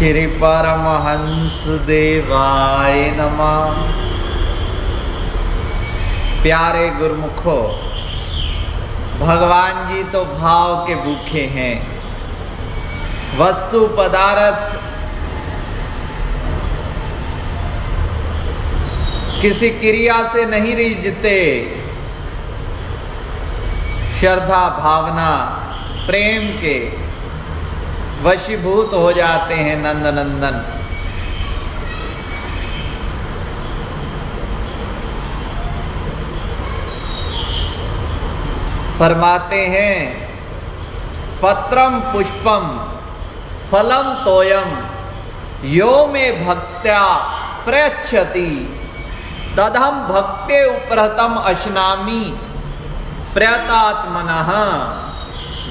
श्री परमहंस देवाय नमः। प्यारे गुरुमुखो, भगवान जी तो भाव के भूखे हैं। वस्तु पदार्थ किसी क्रिया से नहीं रिझते। श्रद्धा भावना प्रेम के वशीभूत हो जाते हैं नंद नंदन। फरमाते हैं पत्रम पुष्पम फलम तोयम यो में भक्त्या प्रयच्छति तदहम भक्ते उपरतम अश्नामि प्रयतात्मनः।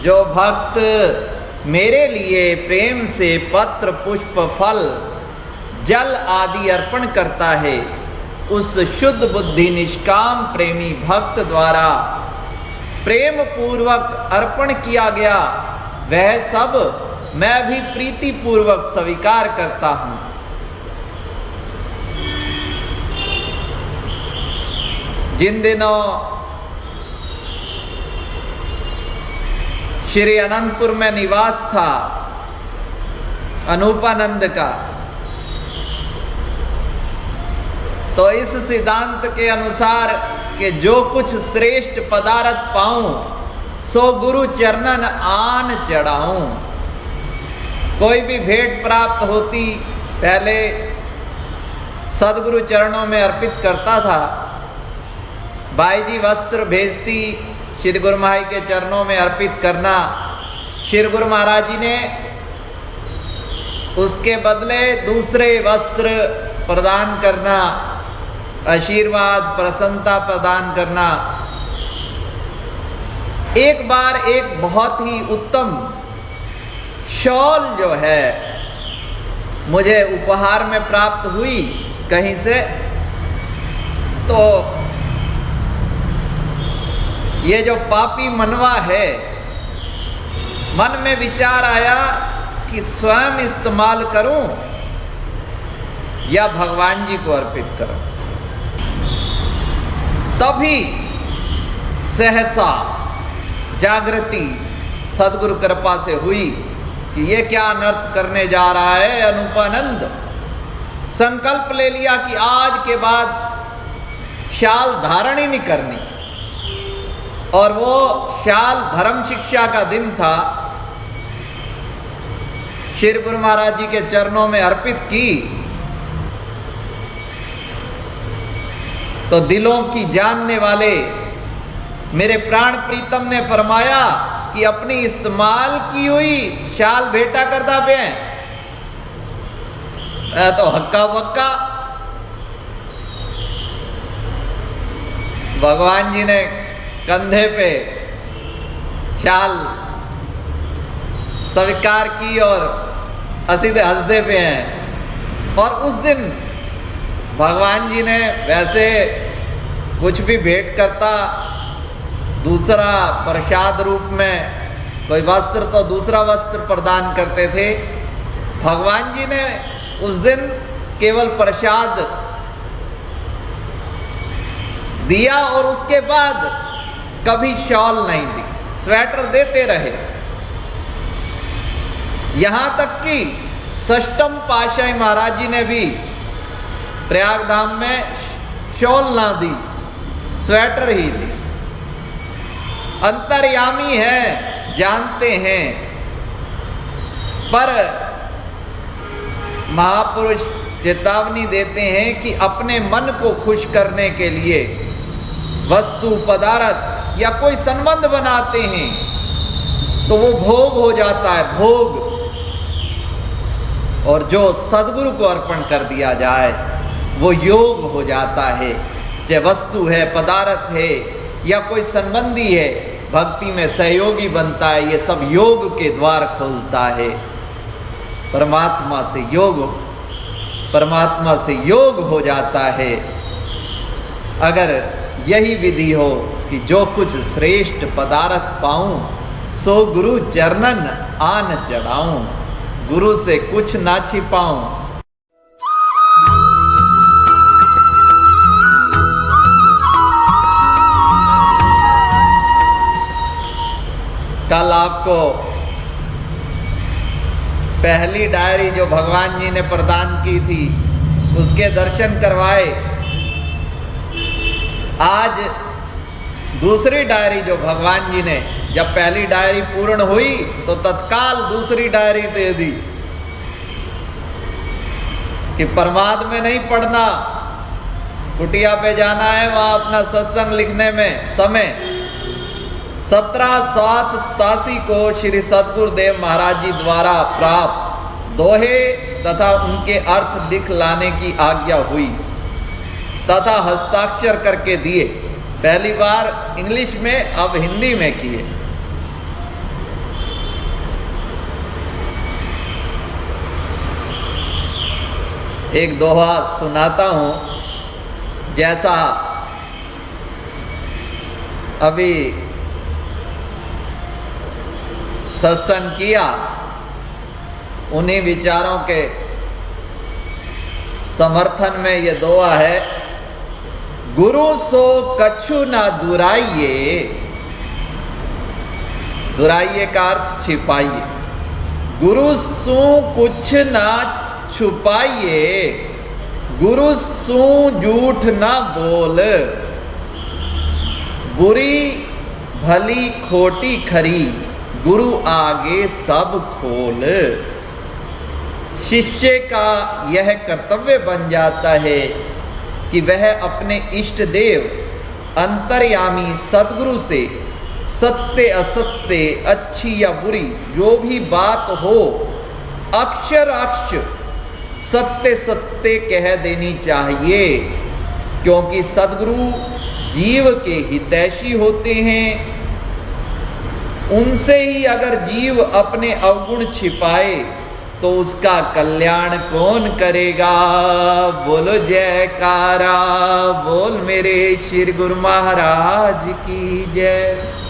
जो भक्त मेरे लिए प्रेम से पत्र पुष्प फल जल आदि अर्पण करता है, उस शुद्ध बुद्धि निष्काम प्रेमी भक्त द्वारा प्रेम पूर्वक अर्पण किया गया वह सब मैं भी प्रीति पूर्वक स्वीकार करता हूं। जिन दिनों श्री अनंतपुर में निवास था अनूपानंद का, तो इस सिद्धांत के अनुसार कि जो कुछ श्रेष्ठ पदार्थ पाऊं सो गुरु चरणन आन चढ़ाऊं। कोई भी भेंट प्राप्त होती पहले सदगुरु चरणों में अर्पित करता था। बाई जी वस्त्र भेजती, श्री गुरु महाराज के चरणों में अर्पित करना। श्री गुरु महाराज जी ने उसके बदले दूसरे वस्त्र प्रदान करना, आशीर्वाद प्रसन्नता प्रदान करना। एक बार एक बहुत ही उत्तम शॉल जो है मुझे उपहार में प्राप्त हुई कहीं से, तो ये जो पापी मनवा है, मन में विचार आया कि स्वयं इस्तेमाल करूं या भगवान जी को अर्पित करूं। तभी सहसा जागृति सदगुरु कृपा से हुई कि ये क्या अनर्थ करने जा रहा है अनूपानंद। संकल्प ले लिया कि आज के बाद शाल धारण ही नहीं करनी। और वो शाल धर्म शिक्षा का दिन था। श्री गुरु महाराज जी के चरणों में अर्पित की तो दिलों की जानने वाले मेरे प्राण प्रीतम ने फरमाया कि अपनी इस्तेमाल की हुई शाल भेटा करता पे तो हक्का बक्का। भगवान जी ने कंधे पे शाल स्वीकार की और हसीदे हंसदे पे हैं। और उस दिन भगवान जी ने वैसे कुछ भी भेंट करता, दूसरा प्रसाद रूप में कोई वस्त्र तो दूसरा वस्त्र प्रदान करते थे। भगवान जी ने उस दिन केवल प्रसाद दिया और उसके बाद कभी शॉल नहीं दी, स्वेटर देते रहे। यहां तक कि षष्ठम पातशाही महाराज जी ने भी प्रयाग धाम में शॉल ना दी, स्वेटर ही दी। अंतर्यामी है, जानते हैं, पर महापुरुष चेतावनी देते हैं कि अपने मन को खुश करने के लिए वस्तु पदार्थ या कोई संबंध बनाते हैं तो वो भोग हो जाता है, भोग। और जो सदगुरु को अर्पण कर दिया जाए वो योग हो जाता है। चाहे वस्तु है, पदार्थ है या कोई संबंधी है, भक्ति में सहयोगी बनता है। ये सब योग के द्वार खोलता है। परमात्मा से योग हो जाता है। अगर यही विधि हो कि जो कुछ श्रेष्ठ पदार्थ पाऊं सो गुरु चरणन आन चढ़ाऊं। गुरु से कुछ ना छिपाऊं। कल आपको पहली डायरी जो भगवान जी ने प्रदान की थी उसके दर्शन करवाए। आज दूसरी डायरी जो भगवान जी ने, जब पहली डायरी पूर्ण हुई तो तत्काल दूसरी डायरी दे दी कि प्रमाद में नहीं पढ़ना, कुटिया पे जाना है, वहां अपना सत्संग लिखने में समय 17/7/87 को श्री सद्गुरुदेव महाराज जी द्वारा प्राप्त दोहे तथा उनके अर्थ लिख लाने की आज्ञा हुई तथा हस्ताक्षर करके दिए। पहली बार इंग्लिश में, अब हिंदी में किए। एक दोहा सुनाता हूं, जैसा अभी सत्संग किया उन्हीं विचारों के समर्थन में ये दोहा है। गुरु सो कछु ना दुराइए, दुराइए का अर्थ छिपाइए। गुरु सो कुछ ना छुपाइए, गुरु सो झूठ ना बोल, बुरी भली खोटी खरी, गुरु आगे सब खोल। शिष्य का यह कर्तव्य बन जाता है कि वह अपने इष्ट देव अंतर्यामी सद्गुरु से सत्य असत्य, अच्छी या बुरी जो भी बात हो, अक्षर अक्षर सत्य सत्य कह देनी चाहिए, क्योंकि सद्गुरु जीव के हितैषी होते हैं। उनसे ही अगर जीव अपने अवगुण छिपाए तो उसका कल्याण कौन करेगा। बोलो जयकारा, बोल मेरे श्री गुरु महाराज की जय।